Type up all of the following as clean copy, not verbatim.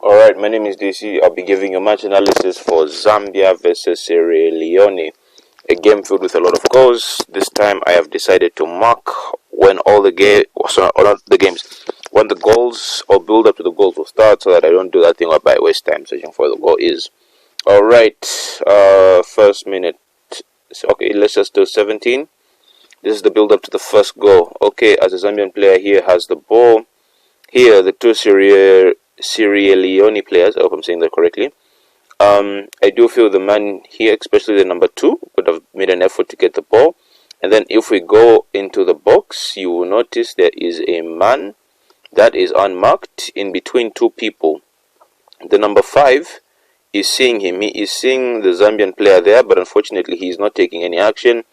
Alright, my name is DC. I'll be giving you match analysis for Zambia versus Sierra Leone. A game filled with a lot of goals. This time I have decided to mark when when the goals or build up to the goals will start, so that I don't do that thing whereby I waste time searching for the goal is. Alright, first minute. Okay, let's just do 17. This is the build up to the first goal. Okay, as a Zambian player here has the ball. Here, the two Sierra Leone players, I hope I'm saying that correctly. I do feel the man here, especially the number 2, would have made an effort to get the ball. And then if we go into the box, you will notice there is a man that is unmarked in between two people. The number 5 is seeing him. He is seeing the Zambian player there, but unfortunately he is not taking any action.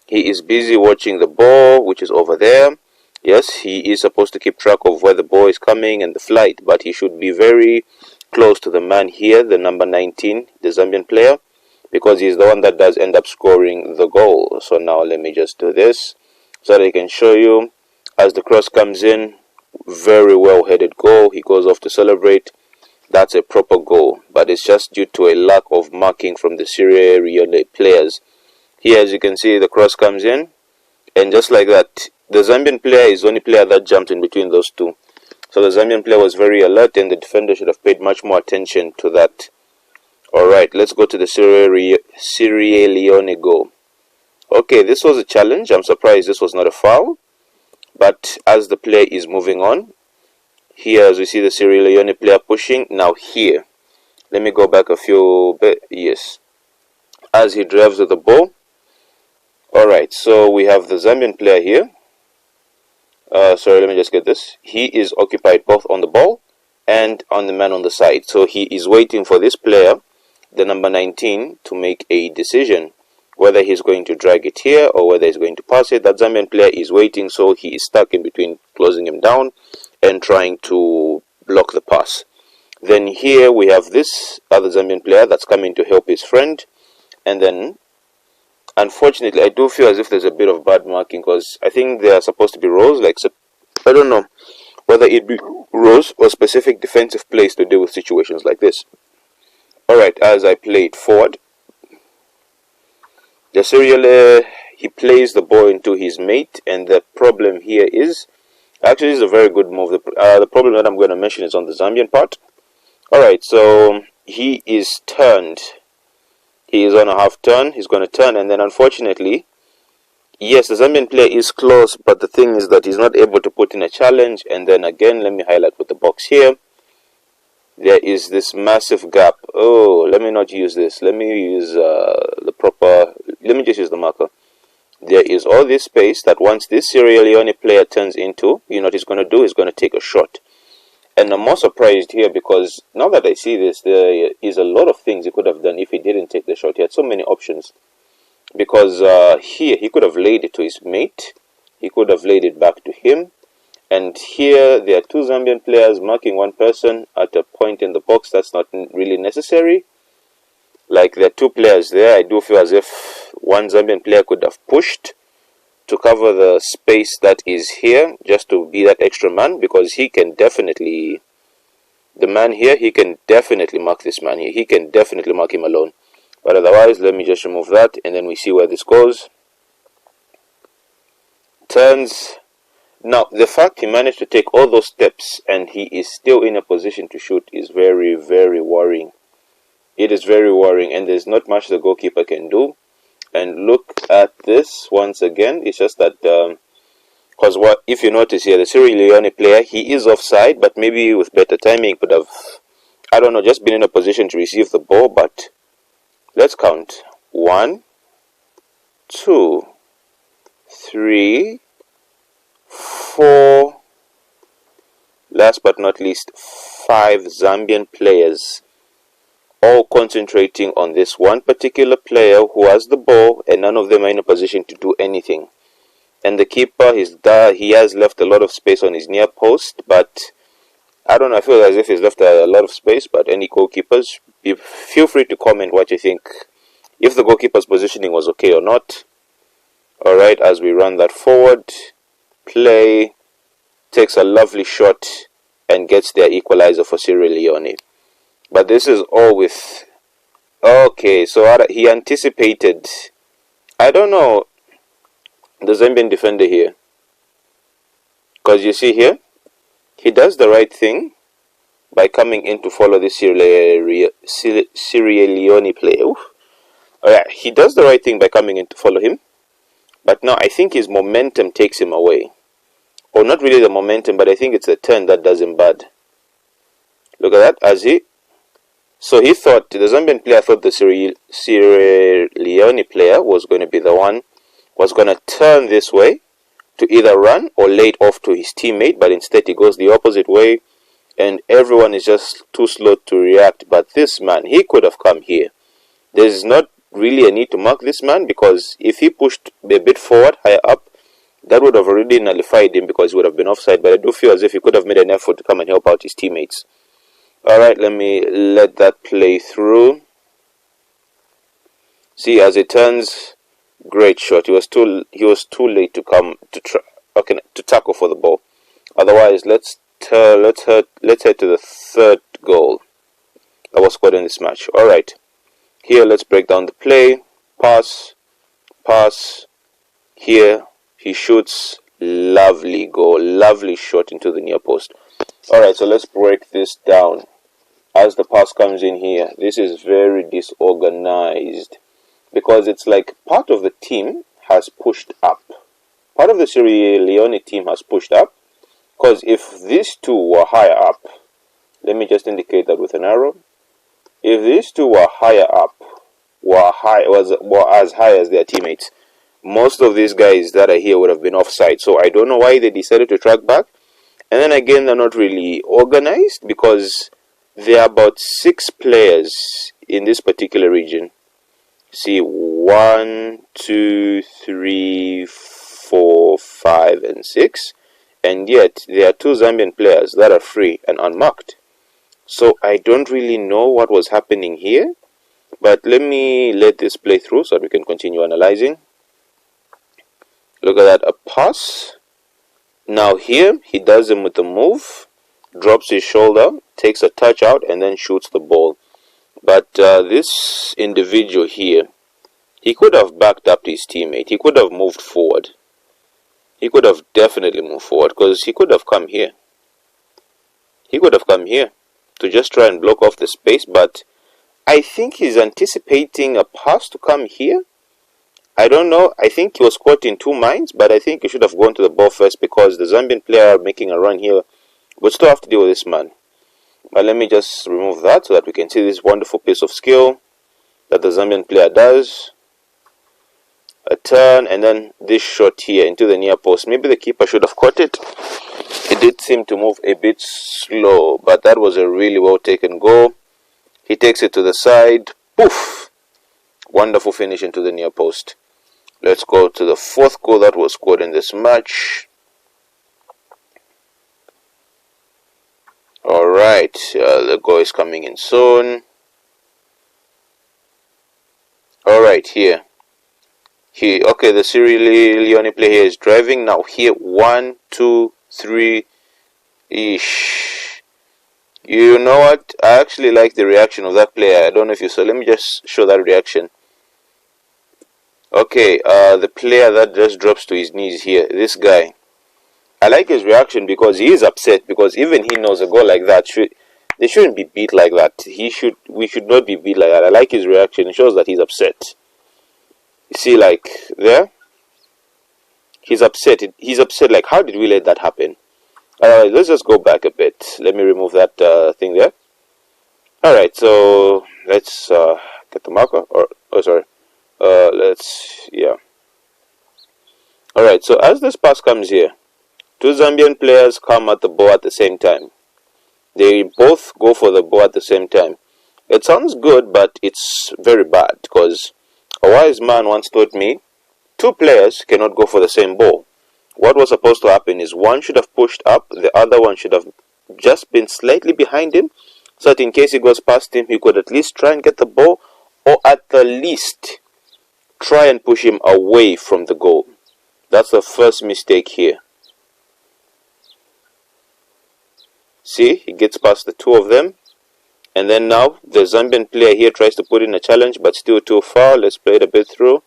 He is busy watching the ball, which is over there. Yes, he is supposed to keep track of where the ball is coming and the flight, but he should be very close to the man here, the number 19, the Zambian player, because he's the one that does end up scoring the goal. So now let me just do this so that I can show you. As the cross comes in, very well headed goal. He goes off to celebrate. That's a proper goal, but it's just due to a lack of marking from the Sierra Leone players. Here, as you can see, the cross comes in, and just like that, the Zambian player is the only player that jumped in between those two. So the Zambian player was very alert, and the defender should have paid much more attention to that. Alright, let's go to the Sierra Leone goal. Okay, this was a challenge. I'm surprised this was not a foul. But as the play is moving on, here as we see the Sierra Leone player pushing. Now here, let me go back a few bit. Yes. As he drives with the ball. Alright, so we have the Zambian player here. Sorry, let me just get this. He is occupied both on the ball and on the man on the side. So he is waiting for this player, the number 19, to make a decision whether he's going to drag it here or whether he's going to pass it. That Zambian player is waiting, so he is stuck in between closing him down and trying to block the pass. Then here we have this other Zambian player that's coming to help his friend. And then, unfortunately, I do feel as if there's a bit of bad marking, because I think there are supposed to be rows. Like, I don't know whether it be rows or specific defensive plays to deal with situations like this. Alright, as I play it forward, the Sierra, he plays the ball into his mate, and the problem here is, actually this is a very good move. The problem that I'm going to mention is on the Zambian part. Alright, so he is turned. He is on a half turn. He's going to turn, and then unfortunately, yes, the Zambian player is close, but the thing is that he's not able to put in a challenge. And then again, let me highlight with the box here. There is this massive gap. Oh, let me not use this. Let me use let me just use the marker. There is all this space that once this Sierra Leone player turns into, you know what he's going to do? He's going to take a shot. And I'm more surprised here because now that I see this, there is a lot of things he could have done if he didn't take the shot. He had so many options. Because here, he could have laid it to his mate. He could have laid it back to him. And here, there are two Zambian players marking one person at a point in the box that's not really necessary. Like, there are two players there. I do feel as if one Zambian player could have pushed to cover the space that is here, just to be that extra man, because he can definitely, the man here, he can definitely mark this man here. He can definitely mark him alone. But otherwise, let me just remove that, and then we see where this goes. Turns. Now, the fact he managed to take all those steps and he is still in a position to shoot is very, very worrying. It is very worrying, and there's not much the goalkeeper can do. And look at this once again. It's just that, because what if you notice here, the Sierra Leone player, he is offside, but maybe with better timing, he could have, I don't know, just been in a position to receive the ball. But let's count. 1, 2, 3, 4, last but not least, 5 Zambian players, all concentrating on this one particular player who has the ball, and none of them are in a position to do anything. And the keeper, he has left a lot of space on his near post, but I don't know, I feel as if he's left a lot of space. But any goalkeepers, feel free to comment what you think, if the goalkeeper's positioning was okay or not. Alright, as we run that forward, play, takes a lovely shot and gets their equalizer for Sierra Leone. But this is all with... Okay, so he anticipated... I don't know the Zambian defender here. Because you see here, he does the right thing by coming in to follow this Sierra Leone player. Alright, he does the right thing by coming in to follow him. But now I think his momentum takes him away. Or not really the momentum, but I think it's the turn that does him bad. Look at that, so he thought, the Zambian player thought the Sierra Leone player was going to be the one, was going to turn this way to either run or lay it off to his teammate, but instead he goes the opposite way, and everyone is just too slow to react. But this man, he could have come here. There's not really a need to mark this man, because if he pushed a bit forward, higher up, that would have already nullified him because he would have been offside. But I do feel as if he could have made an effort to come and help out his teammates. Alright, let me let that play through. See, as it turns, great shot. He was too late to come to tackle for the ball. Otherwise, let's head to the third goal that was scored in this match. Alright, here let's break down the play. Pass. Here he shoots, lovely goal, lovely shot into the near post. Alright, so let's break this down. As the pass comes in here, this is very disorganized, because it's like part of the team has pushed up. Part of the Sierra Leone team has pushed up, because if these two were higher up, let me just indicate that with an arrow. If these two were higher up, were as high as their teammates, most of these guys that are here would have been offside. So I don't know why they decided to track back. And then again, they're not really organized, because there are about 6 players in this particular region. See, 1, 2, 3, 4, 5, and 6. And yet, there are 2 Zambian players that are free and unmarked. So I don't really know what was happening here. But let me let this play through so that we can continue analyzing. Look at that, a pass. Now here, he does them with a move, drops his shoulder, takes a touch out, and then shoots the ball. But this individual here, he could have backed up to his teammate. He could have moved forward. He could have definitely moved forward, because he could have come here. He could have come here to just try and block off the space, but I think he's anticipating a pass to come here. I don't know. I think he was caught in 2 minds, but I think he should have gone to the ball first, because the Zambian player making a run here would still have to deal with this man. But let me just remove that so that we can see this wonderful piece of skill that the Zambian player does. A turn, and then this shot here into the near post. Maybe the keeper should have caught it. It did seem to move a bit slow, but that was a really well taken goal. He takes it to the side. Poof! Wonderful finish into the near post. Let's go to the 4th goal that was scored in this match. Alright, the goal is coming in soon. Alright, here. Okay, the Sierra Leone player here is driving. Now here, 1, 2, 3. Ish. You know what? I actually like the reaction of that player. I don't know if you saw. Let me just show that reaction. Okay, the player that just drops to his knees here, this guy. I like his reaction because he is upset, because even he knows a goal like that they shouldn't be beat like that. We should not be beat like that. I like his reaction. It shows that he's upset. You see, like there, he's upset. He's upset. Like, how did we let that happen? Let's just go back a bit. Let me remove that thing there. All right, so let's get the marker. All right. So as this pass comes here, 2 Zambian players come at the ball at the same time. They both go for the ball at the same time. It sounds good, but it's very bad, because a wise man once told me 2 players cannot go for the same ball. What was supposed to happen is one should have pushed up, the other one should have just been slightly behind him, so that in case he goes past him, he could at least try and get the ball, or at the least try and push him away from the goal. That's the first mistake here. See, he gets past the 2 of them, And then now the Zambian player here tries to put in a challenge, but still too far. Let's play it a bit through.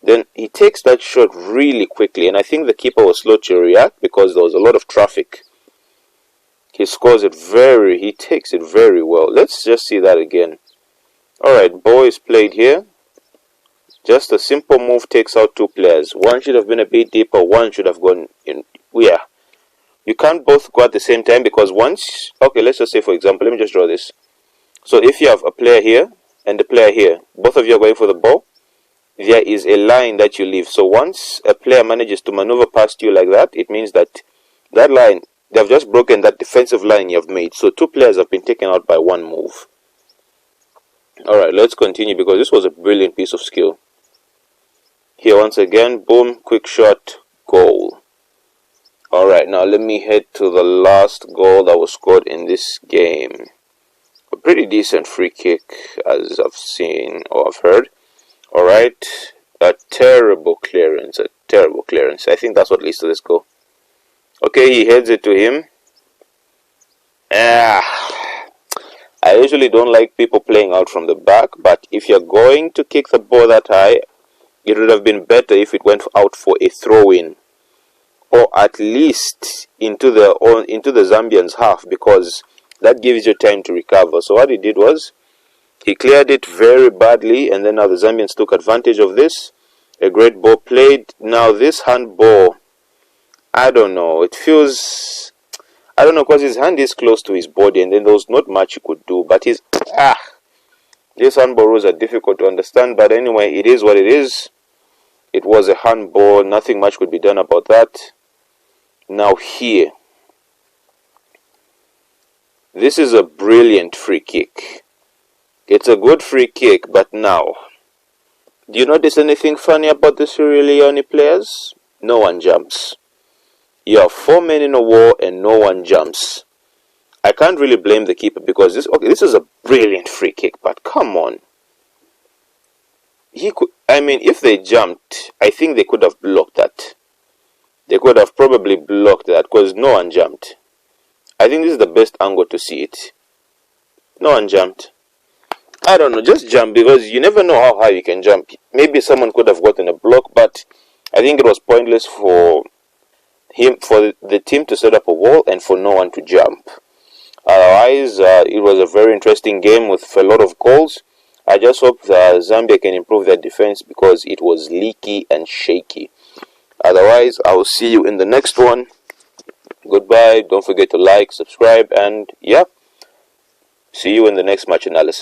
Then he takes that shot really quickly, and I think the keeper was slow to react because there was a lot of traffic. He scores it he takes it very well. Let's just see that again. Alright, ball is played here. Just a simple move takes out two players. One should have been a bit deeper, one should have gone in. Yeah. You can't both go at the same time because once... Okay, let's just say, for example, let me just draw this. So if you have a player here and a player here, both of you are going for the ball, there is a line that you leave. So once a player manages to maneuver past you like that, it means that that line, they have just broken that defensive line you have made. So two players have been taken out by one move. Alright, let's continue because this was a brilliant piece of skill. Here once again, boom, quick shot, goal. Alright, now let me head to the last goal that was scored in this game. A pretty decent free kick, as I've seen or I've heard. Alright, a terrible clearance. I think that's what leads to this goal. Okay, he heads it to him. I usually don't like people playing out from the back, but if you're going to kick the ball that high, it would have been better if it went out for a throw-in, or at least into the Zambians' half, because that gives you time to recover. So what he did was he cleared it very badly, and then now the Zambians took advantage of this. A great ball played. Now this handball, I don't know. It feels, I don't know, because his hand is close to his body, and then there was not much he could do. But these handball rules are difficult to understand. But anyway, it is what it is. It was a handball. Nothing much could be done about that. Now here, this is a brilliant free kick. It's a good free kick, but now, do you notice anything funny about the Sierra Leone players? No one jumps. You have 4 men in a wall and no one jumps. I can't really blame the keeper because this is a brilliant free kick, but come on. If they jumped, I think they could have blocked that. They could have probably blocked that because no one jumped. I think this is the best angle to see it. No one jumped. I don't know, just jump because you never know how high you can jump. Maybe someone could have gotten a block, but I think it was pointless for the team to set up a wall and for no one to jump. Otherwise, it was a very interesting game with a lot of goals. I just hope that Zambia can improve their defense because it was leaky and shaky. Otherwise, I will see you in the next one. Goodbye. Don't forget to like, subscribe, and yeah, see you in the next match analysis.